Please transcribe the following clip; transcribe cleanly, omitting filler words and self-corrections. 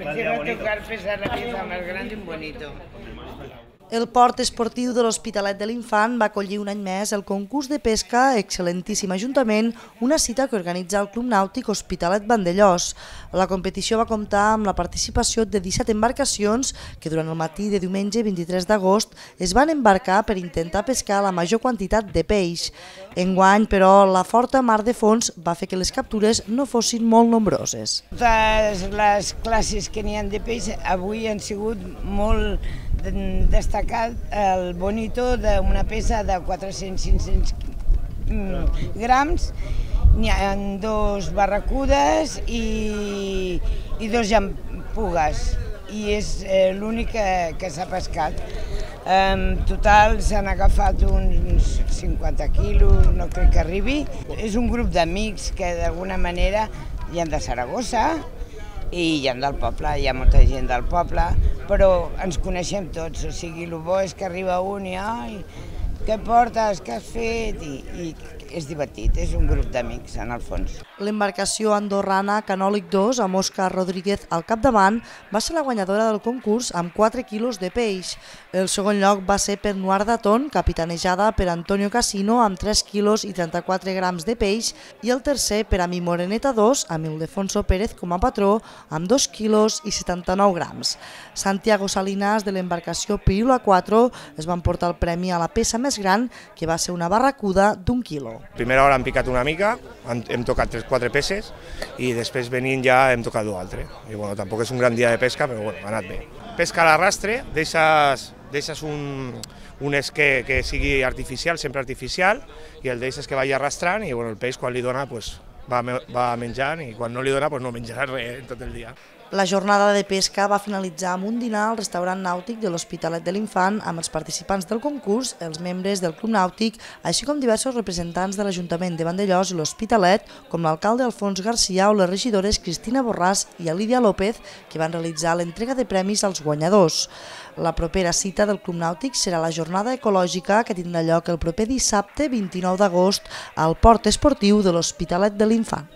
Prefiero tocar pesar la pieza más grande un bonito. El port esportiu de l'Hospitalet de l'Infant va acollir un any més el concurs de pesca Excel·lentíssim Ajuntament, una cita que organitza el Club Nàutic Hospitalet Vandellòs. La competició va comptar amb la participació de 17 embarcacions que durant el matí de diumenge 23 d'agost es van embarcar per intentar pescar la major quantitat de peix. Enguany, però, la forta mar de fons va fer que les captures no fossin molt nombroses. Totes les classes que n'hi ha de peix avui han sigut molt destacat el bonito d'una peça de 400-500 grams. N'hi ha 2 barracudes i 2 llampugues, i és l'únic que s'ha pescat. En total s'han agafat uns 50 quilos, no crec que arribi. És un grup d'amics que d'alguna manera hi ha de Saragossa i hi ha del poble, hi ha molta gent del poble, però ens coneixem tots, o sigui, el bo és que arriba un i ai, què portes, què has fet, i és divertit, és un grup d'amics en el fons. L'embarcació andorrana Canòlic 2, amb Òscar Rodríguez al capdavant, va ser la guanyadora del concurs amb 4 quilos de peix. El segon lloc va ser per Nuar d'Aton, capitanejada per Antonio Casino, amb 3 quilos i 34 grams de peix, i el tercer per a Mi Moreneta 2, amb Ildefonso Pérez com a patró, amb 2 quilos i 79 grams. Santiago Salinas, de l'embarcació Pirula 4, es va emportar el premi a la peça més gran, que va ser una barracuda d'1 quilo. Primera hora hem picat una mica, hem tocat 4 peces i després venint ja hem tocat 2 altres. I bueno, tampoc és un gran dia de pesca, però bueno, ha anat bé. Pesca a l'arrastre, deixes un esquer que sigui artificial, sempre artificial, i el deixes que vagi arrastrant i bueno, el peix quan li dona pues, va menjant, i quan no li dona pues, no menjarà res tot el dia. La jornada de pesca va finalitzar amb un dinar al restaurant nàutic de l'Hospitalet de l'Infant amb els participants del concurs, els membres del Club Nàutic, així com diversos representants de l'Ajuntament de Vandellòs i l'Hospitalet, com l'alcalde Alfons Garcia o les regidores Cristina Borràs i Lídia López, que van realitzar l'entrega de premis als guanyadors. La propera cita del Club Nàutic serà la jornada ecològica que tindrà lloc el proper dissabte 29 d'agost al port esportiu de l'Hospitalet de l'Infant.